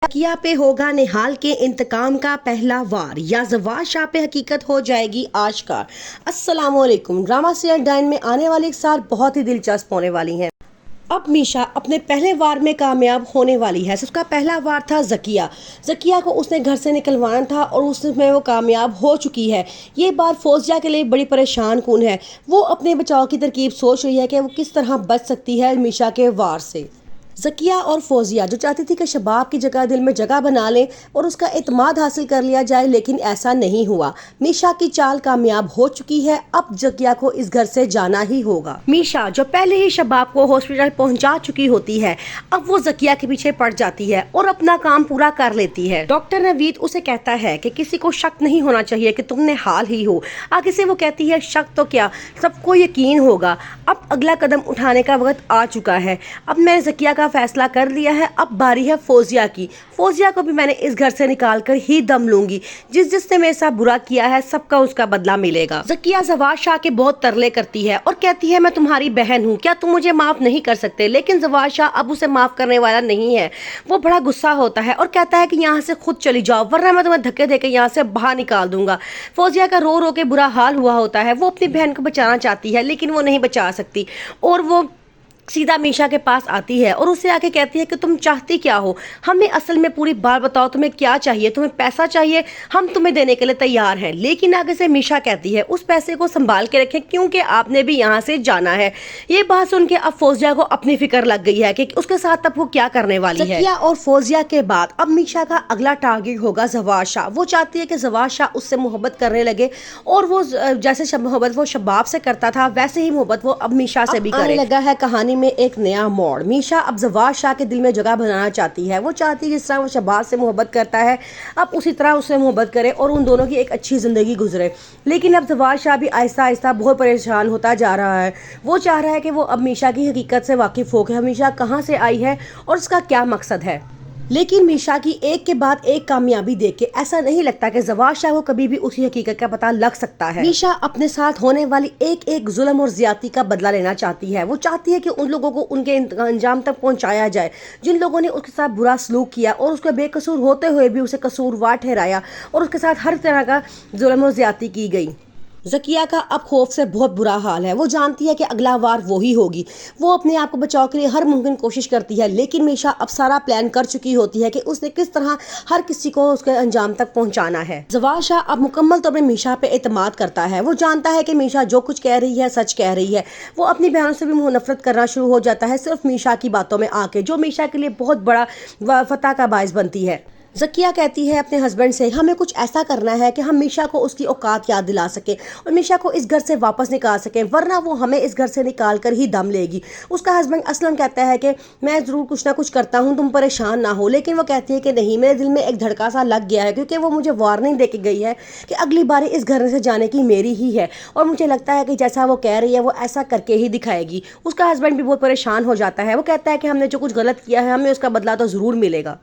किया पे होगा निहाल के इंतकाम का पहला वार या जवार शाह पे हकीकत हो जाएगी आश्कार। अस्सलामुअलैकुम। ड्रामा सीरियल डाइन में आने वाली एक साल बहुत ही दिलचस्प होने वाली है। अब मीशा अपने पहले वार में कामयाब होने वाली है। उसका पहला वार था जकिया को उसने घर से निकलवाना था और उसमें वो कामयाब हो चुकी है। ये बात फौजिया के लिए बड़ी परेशान कुन है। वो अपने बचाव की तरकीब सोच रही है कि वो किस तरह बच सकती है मीशा के वार से। जकिया और फौजिया जो चाहती थी कि शबाब की जगह दिल में जगह बना ले और उसका इत्मीनान हासिल कर लिया जाए, लेकिन ऐसा नहीं हुआ। मीशा की चाल कामयाब हो चुकी है। अब जकिया को इस घर से जाना ही होगा। मीशा जो पहले ही शबाब को हॉस्पिटल पहुंचा चुकी होती है, अब वो जकिया के पीछे पड़ जाती है और अपना काम पूरा कर लेती है। डॉक्टर नवीद उसे कहता है कि किसी को शक नहीं होना चाहिए कि तुमने हाल ही हो। आगे से वो कहती है शक तो क्या, सबको यकीन होगा। अब अगला कदम उठाने का वक्त आ चुका है। अब मैंने जकिया का फैसला कर लिया है। अब बारी है फौजिया की। फौजिया को भी मैंने इस घर से निकाल कर ही दम लूंगी। जिसने मेरे साथ बुरा किया है सबका उसका बदला मिलेगा। जकिया जवार शाह के बहुत तरले करती है और कहती है मैं तुम्हारी बहन हूँ, क्या तुम मुझे माफ नहीं कर सकते। लेकिन जवार शाह अब उसे माफ करने वाला नहीं है। वो बड़ा गुस्सा होता है और कहता है कि यहाँ से खुद चली जाओ वरना मैं तुम्हें धक्के देकर यहाँ से बाहर निकाल दूंगा। फौजिया का रो रो के बुरा हाल हुआ होता है। वो अपनी बहन को बचाना चाहती है लेकिन वो नहीं बचा सकती और वो सीधा मीशा के पास आती है और उससे आके कहती है कि तुम चाहती क्या हो, हमें असल में पूरी बात बताओ, तुम्हें क्या चाहिए, तुम्हें पैसा चाहिए, हम तुम्हें देने के लिए तैयार हैं। लेकिन आगे से मीशा कहती है उस पैसे को संभाल के रखें क्योंकि आपने भी यहाँ से जाना है। ये बात सुन के अब फौजिया को अपनी फिक्र लग गई है कि उसके साथ अब वो क्या करने वाली है। जकिया और फौजिया के बाद अब मीशा का अगला टारगेट होगा जवार शाह। वो चाहती है कि जवार शाह उससे मोहब्बत करने लगे और वो जैसे मोहब्बत वो शबाब से करता था वैसे ही मोहब्बत वो अब मीशा से भी करे लगा है। कहानी में एक नया मोड़। मीशा अब जवार शाह के दिल में जगह बनाना चाहती है। वो चाहती है जिस तरह वो शबाब से मोहब्बत करता है अब उसी तरह उससे मोहब्बत करे और उन दोनों की एक अच्छी जिंदगी गुजरे। लेकिन अब जवार शाह भी आहिस्ता आहिस्ता बहुत परेशान होता जा रहा है। वो चाह रहा है कि वो अब मीशा की हकीकत से वाकिफ हो कि मीशा कहाँ से आई है और उसका क्या मकसद है। लेकिन मीशा की एक के बाद एक कामयाबी देख के ऐसा नहीं लगता कि जवार शाह को कभी भी उसी हकीकत का पता लग सकता है। मीशा अपने साथ होने वाली एक एक जुल्म और ज्यादती का बदला लेना चाहती है। वो चाहती है कि उन लोगों को उनके अंजाम तक पहुंचाया जाए जिन लोगों ने उसके साथ बुरा सलूक किया और उसके बेकसूर होते हुए भी उसे कसूरवार ठहराया और उसके साथ हर तरह का जुल्म और ज्यादती की गई। जकिया का अब खौफ से बहुत बुरा हाल है। वो जानती है कि अगला वार वो ही होगी। वो अपने आप को बचाव के लिए हर मुमकिन कोशिश करती है लेकिन मीशा अब सारा प्लान कर चुकी होती है कि उसने किस तरह हर किसी को उसके अंजाम तक पहुंचाना है। जवार शाह अब मुकम्मल तौर पर मीशा पे एतमाद करता है। वो जानता है कि मीशा जो कुछ कह रही है सच कह रही है। वो अपनी बहनों से भी नफरत करना शुरू हो जाता है सिर्फ मीशा की बातों में आके, जो मीशा के लिए बहुत बड़ा फतह का बायस बनती है। जकिया कहती है अपने हस्बैंड से हमें कुछ ऐसा करना है कि हम मीशा को उसकी औकात याद दिला सके और मीशा को इस घर से वापस निकाल सकें वरना वो हमें इस घर से निकाल कर ही दम लेगी। उसका हस्बैंड असलम कहता है कि मैं ज़रूर कुछ ना कुछ करता हूँ, तुम परेशान ना हो। लेकिन वो कहती है कि नहीं, मेरे दिल में एक धड़का सा लग गया है क्योंकि वो मुझे वार्निंग दे के गई है कि अगली बारी इस घर से जाने की मेरी ही है और मुझे लगता है कि जैसा वो कह रही है वो ऐसा करके ही दिखाएगी। उसका हस्बैंड भी बहुत परेशान हो जाता है। वो कहता है कि हमने जो कुछ गलत किया है हमें उसका बदला तो ज़रूर मिलेगा।